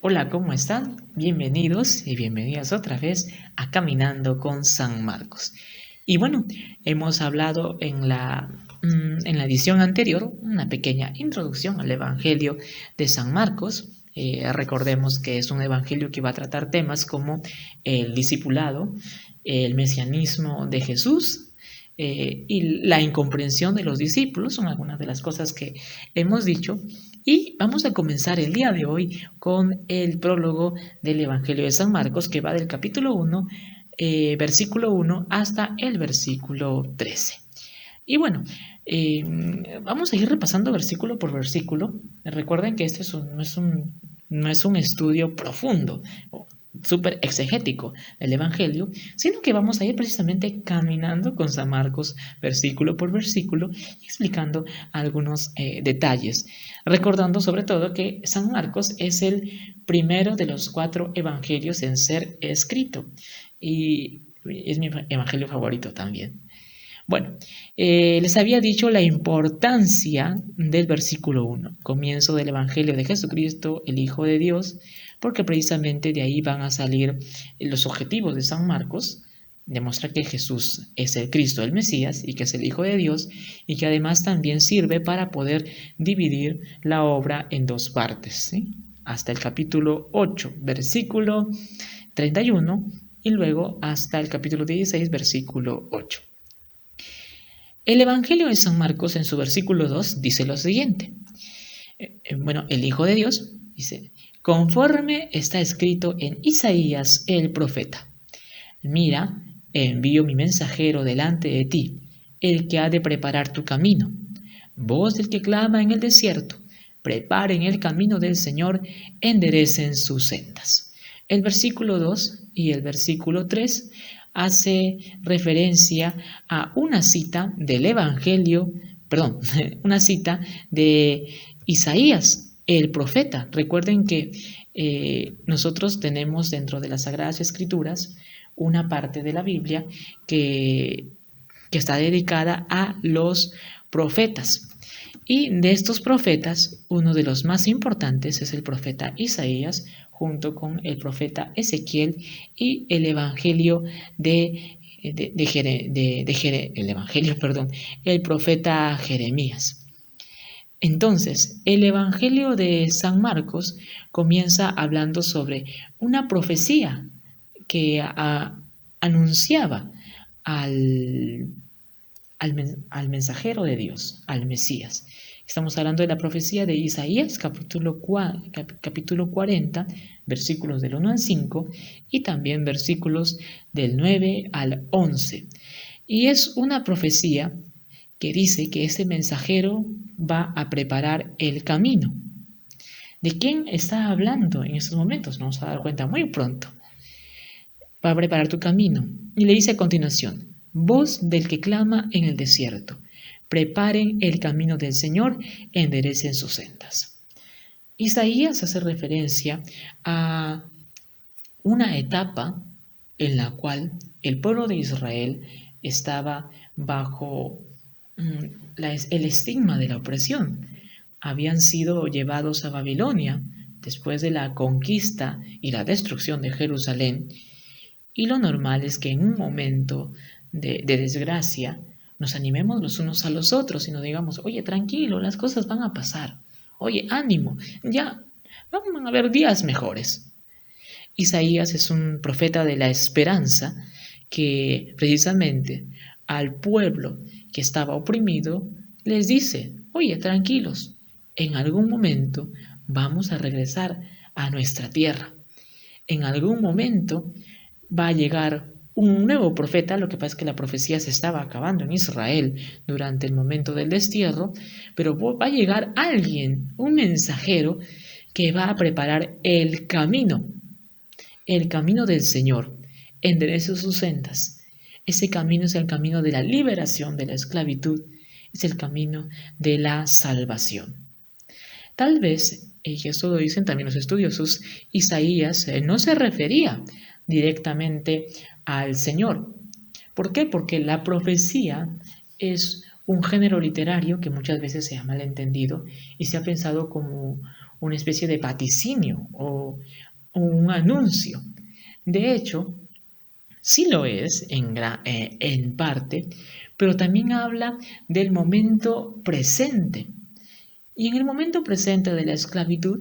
Hola, ¿cómo están? Bienvenidos y bienvenidas otra vez a Caminando con San Marcos. Y bueno, hemos hablado en la edición anterior una pequeña introducción al Evangelio de San Marcos. Recordemos que es un evangelio que va a tratar temas como el discipulado, el mesianismo de Jesús y la incomprensión de los discípulos. Son algunas de las cosas que hemos dicho. Y vamos a comenzar el día de hoy con el prólogo del Evangelio de San Marcos, que va del capítulo 1, versículo 1 hasta el versículo 13. Y bueno, eh, vamos a ir repasando versículo por versículo. Recuerden que este no es un estudio profundo, súper exegético del Evangelio, sino que vamos a ir precisamente caminando con San Marcos versículo por versículo, explicando algunos detalles, recordando sobre todo que San Marcos es el primero de los 4 evangelios en ser escrito y es mi evangelio favorito también. Bueno, les había dicho la importancia del versículo 1, comienzo del Evangelio de Jesucristo, el Hijo de Dios, porque precisamente de ahí van a salir los objetivos de San Marcos, demostrar que Jesús es el Cristo, el Mesías, y que es el Hijo de Dios, y que además también sirve para poder dividir la obra en dos partes, ¿sí? Hasta el capítulo 8, versículo 31, y luego hasta el capítulo 16, versículo 8. El Evangelio de San Marcos en su versículo 2 dice lo siguiente. El Hijo de Dios dice, conforme está escrito en Isaías el profeta. Mira, envío mi mensajero delante de ti, el que ha de preparar tu camino. Voz del que clama en el desierto, preparen el camino del Señor, enderecen sus sendas. El versículo 2 y el versículo 3 hace referencia a una cita del Evangelio, perdón, una cita de Isaías, el profeta. Recuerden que nosotros tenemos dentro de las Sagradas Escrituras una parte de la Biblia que está dedicada a los profetas. Y de estos profetas, uno de los más importantes es el profeta Isaías, junto con el profeta Ezequiel y el Evangelio el profeta Jeremías. Entonces, el Evangelio de San Marcos comienza hablando sobre una profecía que anunciaba al, al mensajero de Dios, al Mesías. Estamos hablando de la profecía de Isaías, capítulo 40, versículos del 1 al 5 y también versículos del 9 al 11. Y es una profecía que dice que ese mensajero va a preparar el camino. ¿De quién está hablando en estos momentos? Nos vamos a dar cuenta muy pronto. Va a preparar tu camino. Y le dice a continuación, voz del que clama en el desierto, preparen el camino del Señor, enderecen sus sendas. Isaías hace referencia a una etapa en la cual el pueblo de Israel estaba bajo el estigma de la opresión. Habían sido llevados a Babilonia después de la conquista y la destrucción de Jerusalén, y lo normal es que en un momento de desgracia nos animemos los unos a los otros y nos digamos, oye, tranquilo, las cosas van a pasar, oye, ánimo, ya, van a haber días mejores. Isaías es un profeta de la esperanza que precisamente al pueblo que estaba oprimido les dice, oye, tranquilos, en algún momento vamos a regresar a nuestra tierra. En algún momento va a llegar un nuevo profeta. Lo que pasa es que la profecía se estaba acabando en Israel durante el momento del destierro, pero va a llegar alguien, un mensajero, que va a preparar el camino del Señor, enderece sus sendas. Ese camino es el camino de la liberación de la esclavitud, es el camino de la salvación. Tal vez, y eso lo dicen también los estudiosos, Isaías no se refería directamente al Señor. ¿Por qué? Porque la profecía es un género literario que muchas veces se ha malentendido y se ha pensado como una especie de vaticinio o un anuncio. De hecho, sí lo es en parte, pero también habla del momento presente. Y en el momento presente de la esclavitud,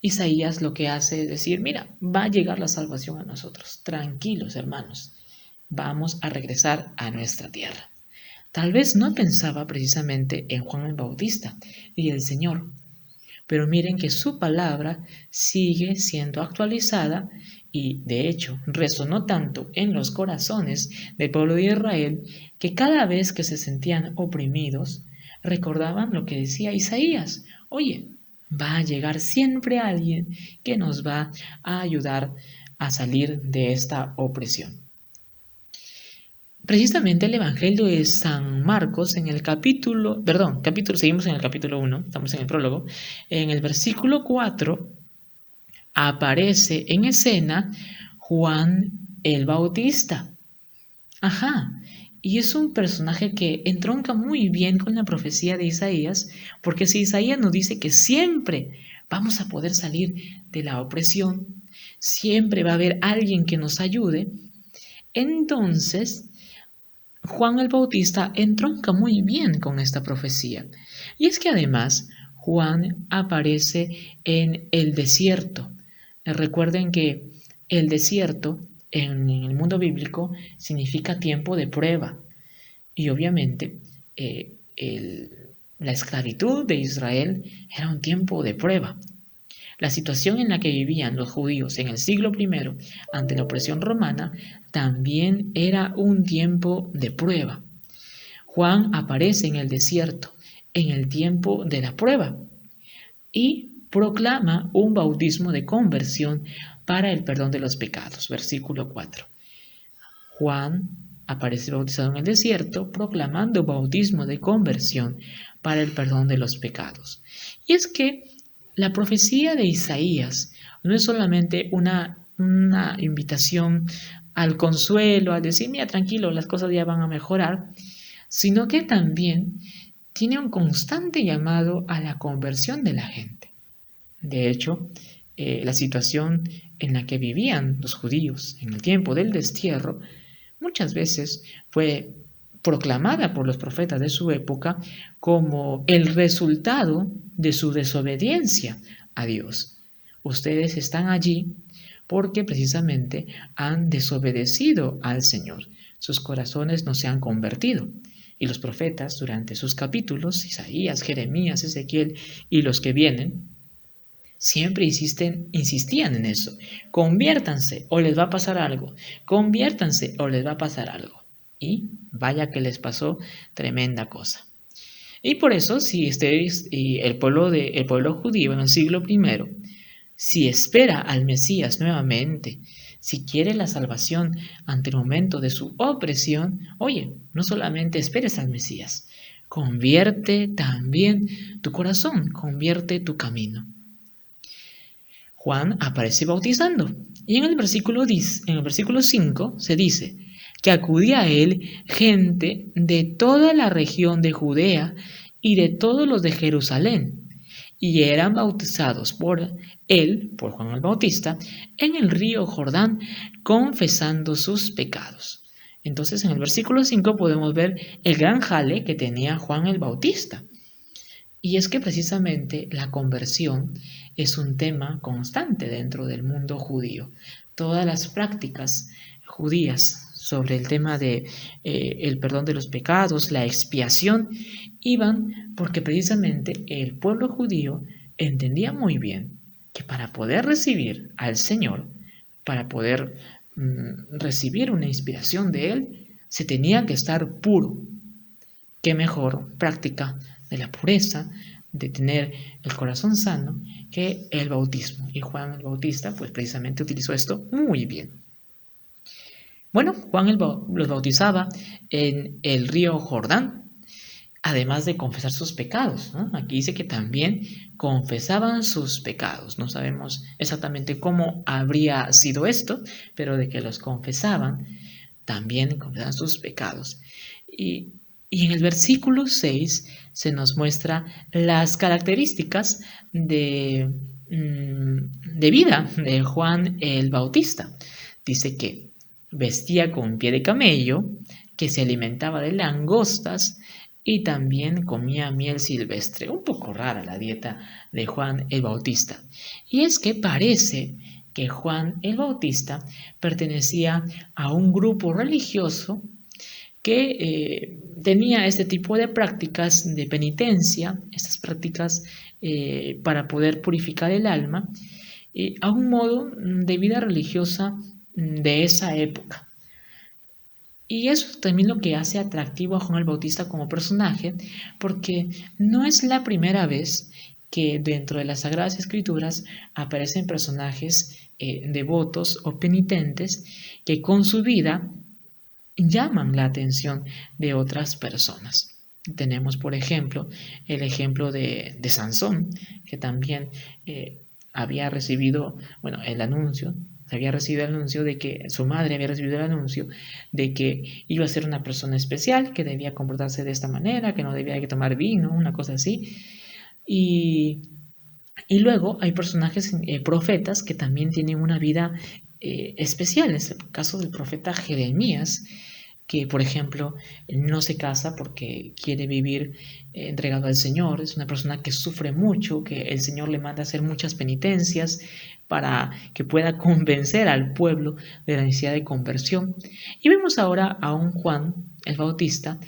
Isaías lo que hace es decir, mira, va a llegar la salvación a nosotros. Tranquilos, hermanos, vamos a regresar a nuestra tierra. Tal vez no pensaba precisamente en Juan el Bautista y el Señor, pero miren que su palabra sigue siendo actualizada y de hecho resonó tanto en los corazones del pueblo de Israel que cada vez que se sentían oprimidos recordaban lo que decía Isaías. Oye, va a llegar siempre alguien que nos va a ayudar a salir de esta opresión. Precisamente el Evangelio de San Marcos en el seguimos en el capítulo 1, estamos en el prólogo, en el versículo 4 aparece en escena Juan el Bautista. Ajá, y es un personaje que entronca muy bien con la profecía de Isaías, porque si Isaías nos dice que siempre vamos a poder salir de la opresión, siempre va a haber alguien que nos ayude, entonces Juan el Bautista entronca muy bien con esta profecía. Y es que además Juan aparece en el desierto. Recuerden que el desierto en el mundo bíblico significa tiempo de prueba. Y obviamente la esclavitud de Israel era un tiempo de prueba. La situación en la que vivían los judíos en el siglo I ante la opresión romana también era un tiempo de prueba. Juan aparece en el desierto, en el tiempo de la prueba, y proclama un bautismo de conversión para el perdón de los pecados. Versículo 4. Juan aparece bautizado en el desierto, proclamando bautismo de conversión para el perdón de los pecados. Y es que la profecía de Isaías no es solamente una invitación al consuelo, a decir, mira, tranquilo, las cosas ya van a mejorar, sino que también tiene un constante llamado a la conversión de la gente. De hecho, la situación en la que vivían los judíos en el tiempo del destierro muchas veces fue proclamada por los profetas de su época como el resultado de su desobediencia a Dios. Ustedes están allí porque precisamente han desobedecido al Señor. Sus corazones no se han convertido. Y los profetas durante sus capítulos, Isaías, Jeremías, Ezequiel y los que vienen, siempre insistían en eso. Conviértanse o les va a pasar algo. Conviértanse o les va a pasar algo. Y vaya que les pasó tremenda cosa. Y por eso, si el pueblo judío en el siglo I, si espera al Mesías nuevamente, si quiere la salvación ante el momento de su opresión, oye, no solamente esperes al Mesías, convierte también tu corazón, convierte tu camino. Juan aparece bautizando y en el versículo 5 se dice que acudía a él gente de toda la región de Judea y de todos los de Jerusalén, y eran bautizados por él, por Juan el Bautista, en el río Jordán, confesando sus pecados. Entonces en el versículo 5 podemos ver el gran jale que tenía Juan el Bautista. Y es que precisamente la conversión es un tema constante dentro del mundo judío. Todas las prácticas judías sobre el tema de el perdón de los pecados, la expiación, iban porque precisamente el pueblo judío entendía muy bien que para poder recibir al Señor, para poder recibir una inspiración de Él, se tenía que estar puro. ¿Qué mejor práctica de la pureza, de tener el corazón sano, que el bautismo? Y Juan el Bautista, pues precisamente utilizó esto muy bien. Bueno, Juan los bautizaba en el río Jordán, además de confesar sus pecados, ¿no? Aquí dice que también confesaban sus pecados. No sabemos exactamente cómo habría sido esto, pero de que los confesaban, también confesaban sus pecados. Y Y en el versículo 6 se nos muestra las características de vida de Juan el Bautista. Dice que vestía con pie de camello, que se alimentaba de langostas y también comía miel silvestre. Un poco rara la dieta de Juan el Bautista. Y es que parece que Juan el Bautista pertenecía a un grupo religioso que tenía este tipo de prácticas de penitencia, estas prácticas para poder purificar el alma, a un modo de vida religiosa de esa época. Y eso es también lo que hace atractivo a Juan el Bautista como personaje, porque no es la primera vez que dentro de las Sagradas Escrituras aparecen personajes devotos o penitentes que con su vida llaman la atención de otras personas. Tenemos, por ejemplo, el ejemplo de Sansón, que también había recibido, bueno, el anuncio, había recibido el anuncio de que su madre había recibido el anuncio de que iba a ser una persona especial, que debía comportarse de esta manera, que no debía tomar vino, una cosa así. Y luego hay personajes profetas que también tienen una vida especial. Es el caso del profeta Jeremías, que por ejemplo no se casa porque quiere vivir entregado al Señor. Es una persona que sufre mucho, que el Señor le manda a hacer muchas penitencias para que pueda convencer al pueblo de la necesidad de conversión. Y vemos ahora a un Juan el Bautista,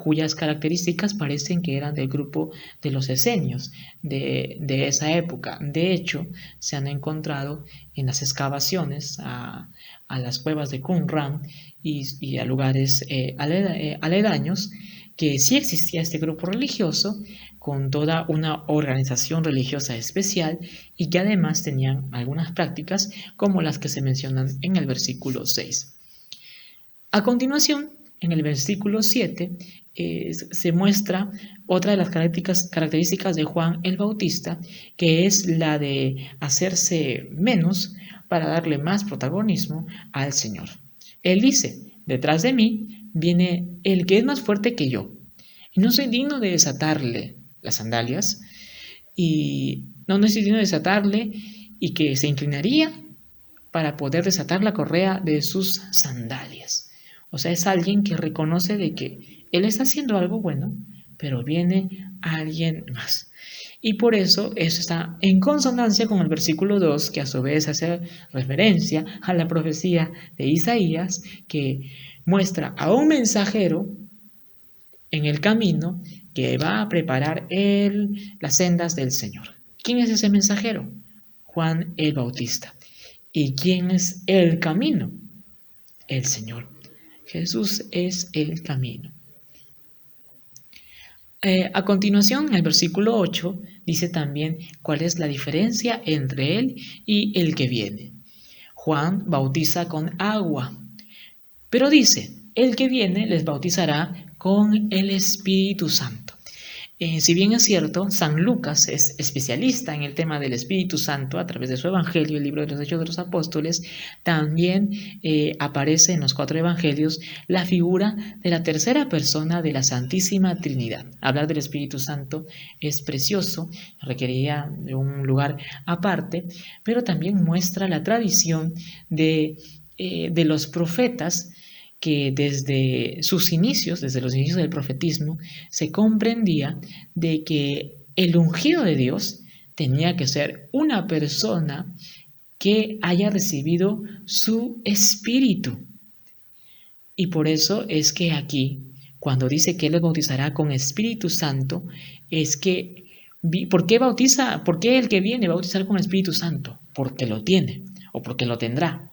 cuyas características parecen que eran del grupo de los esenios de esa época. De hecho, se han encontrado en las excavaciones a las cuevas de Qumran y a lugares aledaños que sí existía este grupo religioso con toda una organización religiosa especial y que además tenían algunas prácticas como las que se mencionan en el versículo 6. A continuación, en el versículo 7 se muestra otra de las características de Juan el Bautista, que es la de hacerse menos para darle más protagonismo al Señor. Él dice, detrás de mí viene el que es más fuerte que yo, y no soy digno de desatarle las sandalias, y no soy digno de desatarle, y que se inclinaría para poder desatar la correa de sus sandalias. O sea, es alguien que reconoce de que él está haciendo algo bueno, pero viene alguien más. Y por eso está en consonancia con el versículo 2, que a su vez hace referencia a la profecía de Isaías, que muestra a un mensajero en el camino que va a preparar las sendas del Señor. ¿Quién es ese mensajero? Juan el Bautista. ¿Y quién es el camino? El Señor. Jesús es el camino. A continuación, en el versículo 8, dice también cuál es la diferencia entre él y el que viene. Juan bautiza con agua, pero dice, el que viene les bautizará con el Espíritu Santo. Si bien es cierto, San Lucas es especialista en el tema del Espíritu Santo a través de su Evangelio, el libro de los Hechos de los Apóstoles, también aparece en los 4 Evangelios la figura de la tercera persona de la Santísima Trinidad. Hablar del Espíritu Santo es precioso, requeriría de un lugar aparte, pero también muestra la tradición de los profetas, que desde sus inicios, desde los inicios del profetismo, se comprendía de que el ungido de Dios tenía que ser una persona que haya recibido su espíritu. Y por eso es que aquí, cuando dice que Él les bautizará con Espíritu Santo, es que, ¿por qué el que viene va a bautizar con Espíritu Santo? Porque lo tiene o porque lo tendrá.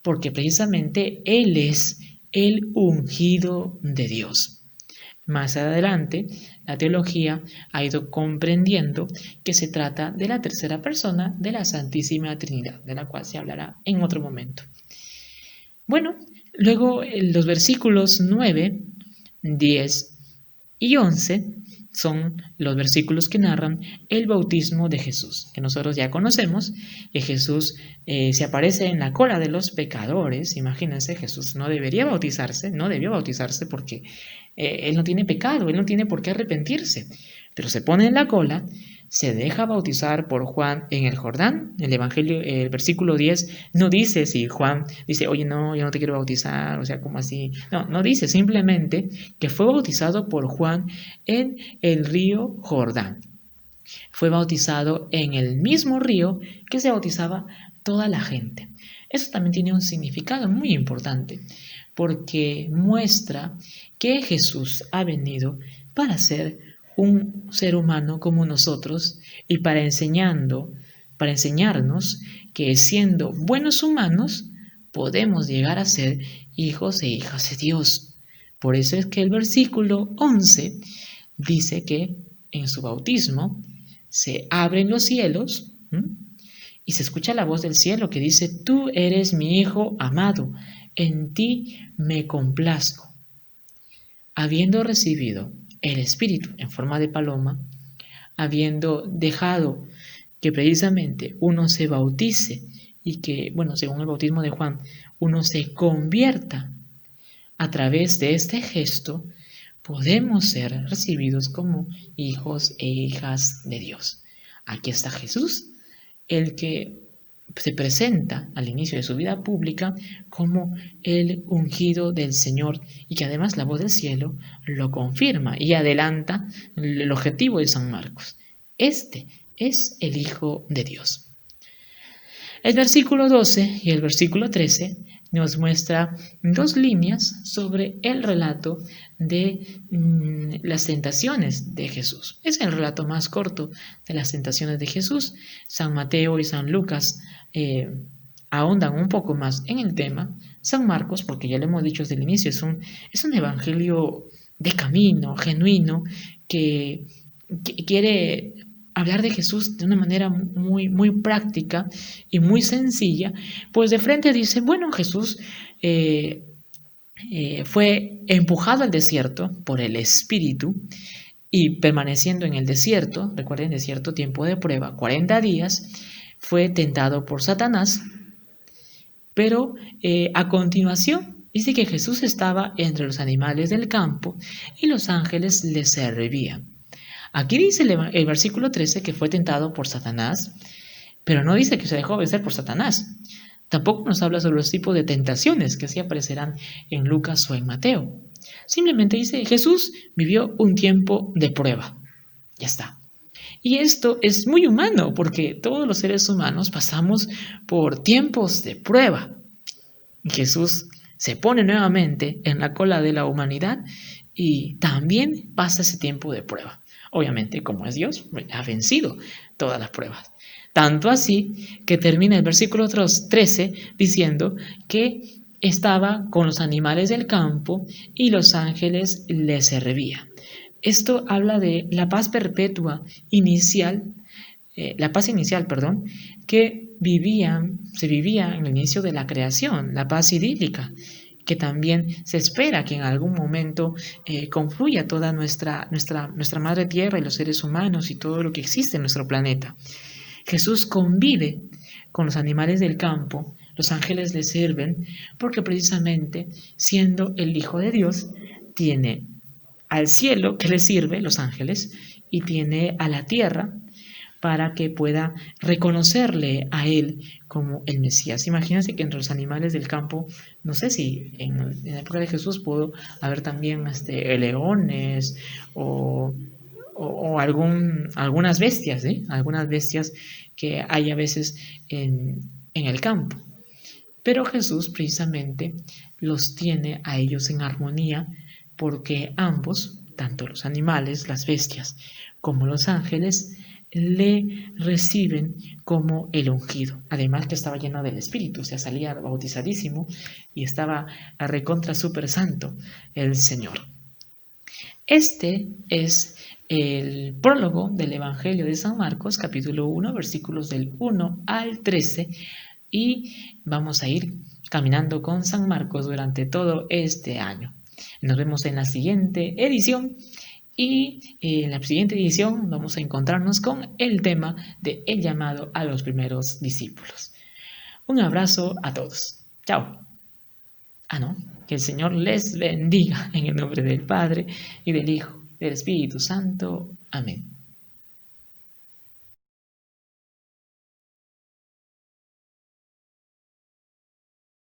Porque precisamente Él es el ungido de Dios. Más adelante, la teología ha ido comprendiendo que se trata de la tercera persona de la Santísima Trinidad, de la cual se hablará en otro momento. Bueno, luego los versículos 9, 10 y 11 son los versículos que narran el bautismo de Jesús, que nosotros ya conocemos, que Jesús se aparece en la cola de los pecadores. Imagínense, Jesús no debería bautizarse, no debió bautizarse porque él no tiene pecado, él no tiene por qué arrepentirse, pero se pone en la cola, se deja bautizar por Juan en el Jordán. El Evangelio, el versículo 10, no dice si Juan dice, oye, no, yo no te quiero bautizar, o sea, ¿cómo así? No, no dice, simplemente que fue bautizado por Juan en el río Jordán. Fue bautizado en el mismo río que se bautizaba toda la gente. Eso también tiene un significado muy importante, porque muestra que Jesús ha venido para ser un ser humano como nosotros y para enseñarnos que siendo buenos humanos podemos llegar a ser hijos e hijas de Dios. Por eso es que el versículo 11 dice que en su bautismo se abren los cielos, y se escucha la voz del cielo que dice, tú eres mi Hijo amado, en ti me complazco. Habiendo recibido el Espíritu en forma de paloma, habiendo dejado que precisamente uno se bautice y que, bueno, según el bautismo de Juan, uno se convierta a través de este gesto, podemos ser recibidos como hijos e hijas de Dios. Aquí está Jesús, el que se presenta al inicio de su vida pública como el ungido del Señor y que además la voz del cielo lo confirma y adelanta el objetivo de San Marcos. Este es el Hijo de Dios. El versículo 12 y el versículo 13 nos muestra dos líneas sobre el relato de las tentaciones de Jesús. Es el relato más corto de las tentaciones de Jesús. San Mateo y San Lucas ahondan un poco más en el tema. San Marcos, porque ya lo hemos dicho desde el inicio, es un evangelio de camino, genuino, que quiere hablar de Jesús de una manera muy, muy práctica y muy sencilla, pues de frente dice, bueno, Jesús fue empujado al desierto por el Espíritu y permaneciendo en el desierto, recuerden, desierto, tiempo de prueba, 40 días, fue tentado por Satanás, pero a continuación dice que Jesús estaba entre los animales del campo y los ángeles le servían. Aquí dice el versículo 13 que fue tentado por Satanás, pero no dice que se dejó vencer por Satanás. Tampoco nos habla sobre los tipos de tentaciones que sí aparecerán en Lucas o en Mateo. Simplemente dice, Jesús vivió un tiempo de prueba. Ya está. Y esto es muy humano, porque todos los seres humanos pasamos por tiempos de prueba. Jesús se pone nuevamente en la cola de la humanidad y también pasa ese tiempo de prueba. Obviamente, como es Dios, ha vencido todas las pruebas. Tanto así que termina el versículo 13 diciendo que estaba con los animales del campo y los ángeles le servían. Esto habla de la paz perpetua inicial, que se vivía en el inicio de la creación, la paz idílica, que también se espera que en algún momento confluya toda nuestra madre tierra y los seres humanos y todo lo que existe en nuestro planeta. Jesús convive con los animales del campo, los ángeles le sirven, porque precisamente siendo el Hijo de Dios, tiene al cielo que le sirve, los ángeles, y tiene a la tierra para que pueda reconocerle a él como el Mesías. Imagínense que entre los animales del campo, no sé si en la época de Jesús pudo haber también leones o algunas bestias, algunas bestias que hay a veces en el campo. Pero Jesús precisamente los tiene a ellos en armonía porque ambos, tanto los animales, las bestias, como los ángeles, le reciben como el ungido. Además que estaba lleno del Espíritu, o sea, salía bautizadísimo y estaba a recontra súper santo el Señor. Este es el prólogo del Evangelio de San Marcos, capítulo 1, versículos del 1 al 13, y vamos a ir caminando con San Marcos durante todo este año. Nos vemos en la siguiente edición Y en la siguiente edición vamos a encontrarnos con el tema de el llamado a los primeros discípulos. Un abrazo a todos. Chao. No. Que el Señor les bendiga en el nombre del Padre y del Hijo y del Espíritu Santo. Amén.